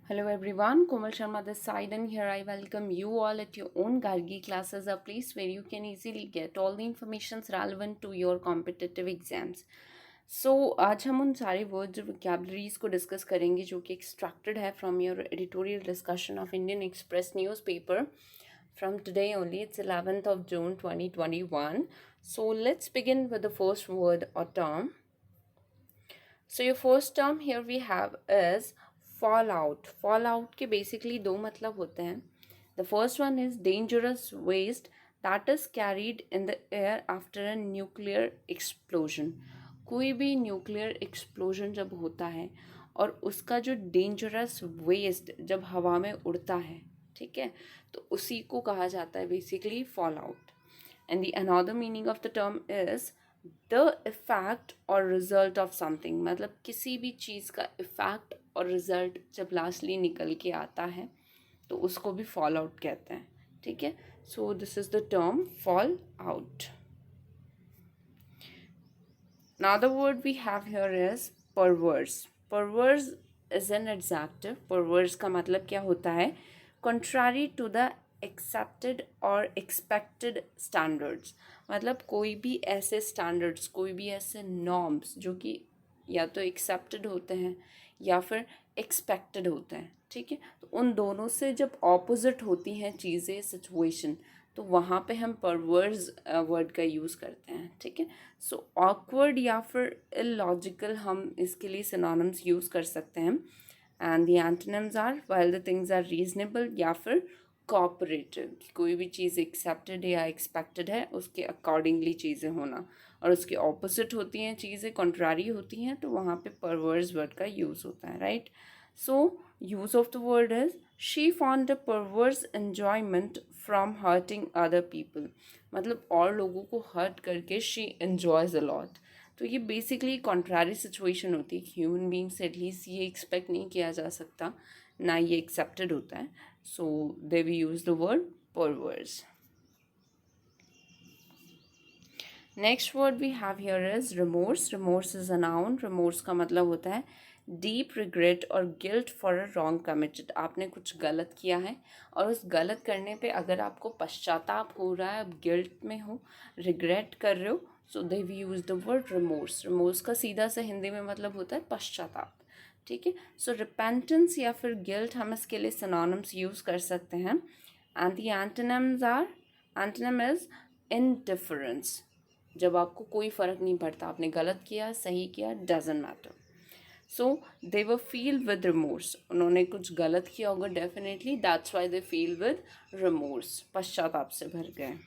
Hello everyone, Komal Sharma this side, and here I welcome you all at your own Gargi classes, a place where you can easily get all the informations relevant to your competitive exams. So आज हम उन सारे words vocabularies को discuss करेंगे जो कि extracted है from your editorial discussion of Indian express newspaper from today only. It's 11th of June 2021. So let's begin with the first word or term. So your first term here we have is fallout. Fallout के basically दो मतलब होते हैं. The first one is dangerous waste that is carried in the air after a nuclear explosion. कोई भी nuclear explosion जब होता है और उसका जो डेंजरस वेस्ट जब हवा में उड़ता है, ठीक है, तो उसी को कहा जाता है basically fall out. And the another meaning of the term is the effect और रिजल्ट ऑफ समथिंग. मतलब किसी भी चीज़ का इफेक्ट और रिजल्ट जब लास्टली निकल के आता है तो उसको भी फॉल आउट कहते हैं. ठीक है, so this is the term fall out. Now the word we have here is perverse. Perverse is an adjective. Perverse का मतलब क्या होता है? Contrary to the accepted or expected standards. मतलब कोई भी ऐसे standards, कोई भी ऐसे norms जो कि या तो accepted होते हैं या फिर expected होते हैं, ठीक है, तो उन दोनों से जब opposite होती हैं चीज़ें, situation, तो वहाँ पे हम परवर्स वर्ड का यूज़ करते हैं. ठीक है, सो ऑकवर्ड या फिर इलॉजिकल हम इसके लिए सिनोनिम्स यूज़ कर सकते हैं. And the antonyms are while the things are reasonable या फिर कोऑपरेटिव. कोई भी चीज़ एक्सेप्टेड या एक्सपेक्टेड है उसके अकॉर्डिंगली चीज़ें होना, और उसके ऑपोजिट होती हैं चीज़ें, कॉन्ट्रारी होती हैं, तो वहाँ पे परवर्स वर्ड का यूज़ होता है. Right, so use of the word is she found a परवर्स enjoyment from hurting other people. मतलब और लोगों को हर्ट करके शी एन्जॉयज अ लॉट. तो ये बेसिकली कॉन्ट्रारी सिचुएशन होती है. ह्यूमन बींग से एटलीस्ट ये एक्सपेक्ट नहीं किया जा सकता, ना ये एक्सेप्टेड होता है. So they we use the word perverse. Next word we have here is remorse. Remorse is a noun. Remorse का मतलब होता है डीप रिग्रेट और guilt for a wrong committed. आपने कुछ गलत किया है और उस गलत करने पे अगर आपको पश्चाताप हो रहा है, आप गिल्ट में हो, रिग्रेट कर रहे हो, so they we use the word remorse. Remorse का सीधा से हिंदी में मतलब होता है पश्चाताप. ठीक है, सो रिपेंटेंस या फिर गिल्ट हम इसके लिए सिनोनिम्स यूज़ कर सकते हैं. And the antonyms are, antonym is indifference. जब आपको कोई फ़र्क नहीं पड़ता, आपने गलत किया सही किया, doesn't matter. So they were feel with remorse. उन्होंने कुछ गलत किया होगा definitely, that's why they feel with remorse. पश्चाताप से भर गए.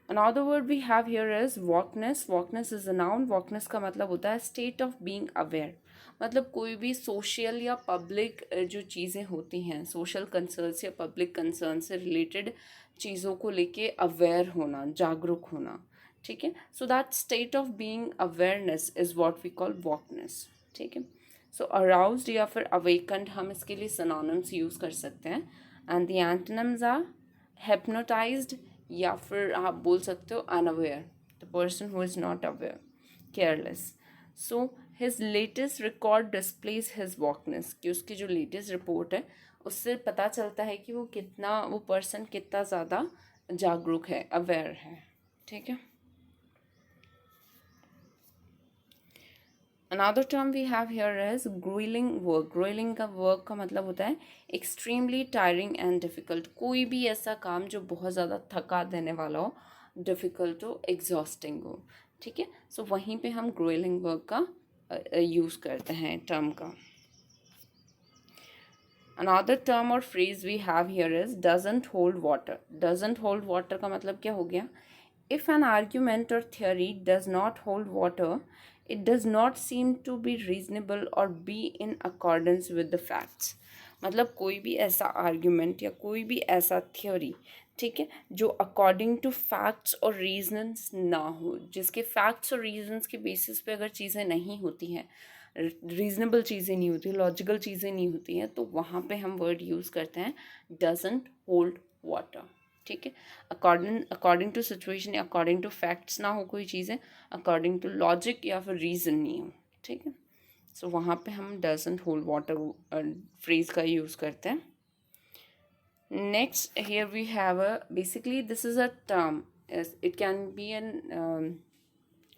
Another word we have here is wokeness. Wokeness is a noun. Wokeness का मतलब होता है state of being aware. मतलब कोई भी सोशल या पब्लिक जो चीज़ें होती हैं, सोशल कंसर्न्स या पब्लिक कंसर्न से रिलेटेड चीज़ों को लेके अवेयर होना, जागरूक होना. ठीक है, so that state of being awareness is what we call wokeness. ठीक है, सो अराउज्ड या फिर अवेकन्ड हम इसके लिए सिनोनिम्स यूज़ कर सकते हैं. And the antonyms are hypnotized या फिर आप बोल सकते हो unaware, the person who is not aware, careless. So his latest record displays his wokeness. कि उसकी जो लेटेस्ट रिपोर्ट है उससे पता चलता है कि वो पर्सन कितना ज़्यादा जागरूक है, अवेयर है. ठीक है. Another term we have here is grueling work. Grueling का work का मतलब होता है extremely tiring and difficult. कोई भी ऐसा काम जो बहुत ज़्यादा थका देने वाला हो, difficult हो, exhausting हो. ठीक है, सो वहीं पे हम grueling work का यूज़ करते हैं term का. Another term or phrase we have here is doesn't hold water. Doesn't hold water का मतलब क्या हो गया? If an argument or theory does not hold water, it does not seem to be reasonable or be in accordance with the facts. मतलब कोई भी ऐसा argument या कोई भी ऐसा थ्योरी, ठीक है, जो अकॉर्डिंग टू फैक्ट्स और रीजंस ना हो, जिसके फैक्ट्स और रीजंस के बेसिस पे अगर चीज़ें नहीं होती हैं, रीजनेबल चीज़ें नहीं होती, लॉजिकल चीज़ें नहीं होती हैं, तो वहाँ पे हम वर्ड यूज़ करते हैं डजंट होल्ड वाटर. ठीक है, अकॉर्डिंग टू सिचुएशन या अकॉर्डिंग टू फैक्ट्स ना हो कोई चीज़ें, अकॉर्डिंग टू लॉजिक या फिर रीज़न नहीं हो. ठीक है, सो वहाँ पे हम डजंट होल्ड वाटर फ्रेज का यूज़ करते हैं. Next, here we have basically this is a term. It can be an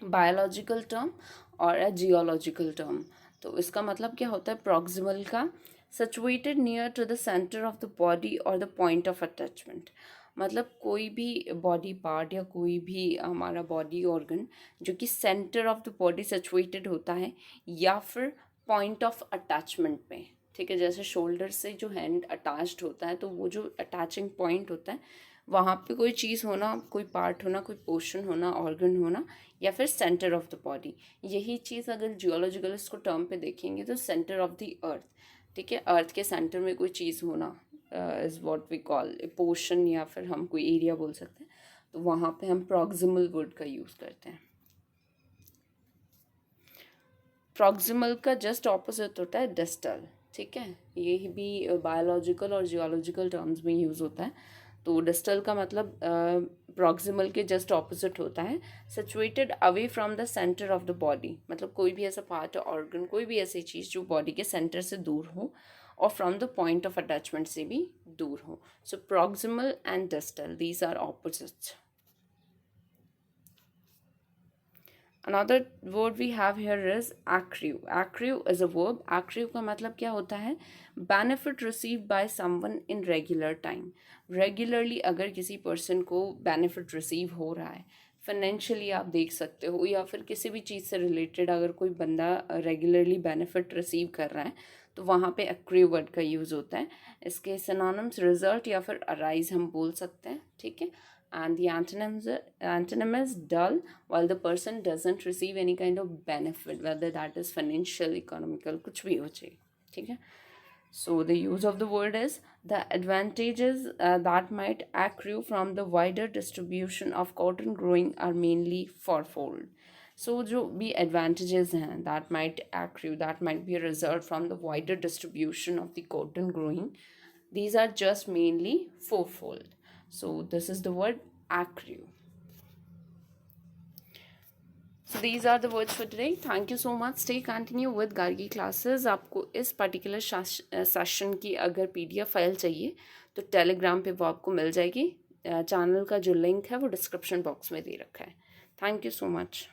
biological term or a geological term. तो इसका मतलब क्या होता है? proximal का situated near to the center of the body or the point of attachment. मतलब कोई भी बॉडी पार्ट या कोई भी हमारा बॉडी ऑर्गन जो कि centre of the body situated होता है या फिर पॉइंट ऑफ अटैचमेंट पे. ठीक है, जैसे शोल्डर से जो हैंड अटैच्ड होता है तो वो जो अटैचिंग पॉइंट होता है वहाँ पे कोई चीज़ होना, कोई पार्ट होना, कोई पोर्शन होना, ऑर्गन होना या फिर सेंटर ऑफ द बॉडी. यही चीज़ अगर जियोलॉजिकल इसको टर्म पे देखेंगे तो सेंटर ऑफ द अर्थ. ठीक है, अर्थ के सेंटर में कोई चीज़ होना is what we call a portion या फिर हम कोई एरिया बोल सकते हैं. तो वहाँ पे हम प्रॉक्सिमल वर्ड का यूज़ करते हैं. प्रॉक्सिमल का जस्ट ऑपोजिट होता है डिस्टल. ठीक है, ये भी बायोलॉजिकल और जियोलॉजिकल टर्म्स में यूज़ होता है. तो डिस्टल का मतलब प्रॉक्सिमल के जस्ट ऑपोजिट होता है. Situated away from the centre of the body, मतलब कोई भी ऐसा पार्ट ऑर्गन, कोई भी ऐसी चीज़ जो बॉडी के सेंटर से दूर हो और from the point of attachment से भी दूर हो. So proximal and distal, these are opposites. Another word we have here is accrue. Accrue is a verb. Accrue का मतलब क्या होता है? Benefit received by someone in regular time. Regularly अगर किसी person को benefit receive हो रहा है, फाइनेंशियली आप देख सकते हो, या फिर किसी भी चीज़ से रिलेटेड अगर कोई बंदा रेगुलरली बेनिफिट रिसीव कर रहा है तो वहाँ पे accrue वर्ड का यूज़ होता है. इसके सिनोनिम्स रिजल्ट या फिर अराइज हम बोल सकते हैं. ठीक है, and the antonym is dull, while the person doesn't receive any kind of benefit, whether that is financial, economical, कुछ भी हो चाहिए. ठीक है, so the use of the word is the advantages that might accrue from the wider distribution of cotton growing are mainly fourfold. So जो भी advantages हैं that might accrue, that might be a result from the wider distribution of the cotton growing, these are just mainly fourfold. So this is the word accrue. So these are the words for today. Thank you so much. Stay continue with Gargi classes. आपको इस particular session की अगर PDF file चाहिए तो Telegram पे वो आपको मिल जाएगी. चैनल का जो लिंक है वो डिस्क्रिप्शन बॉक्स में दे रखा है. Thank you so much.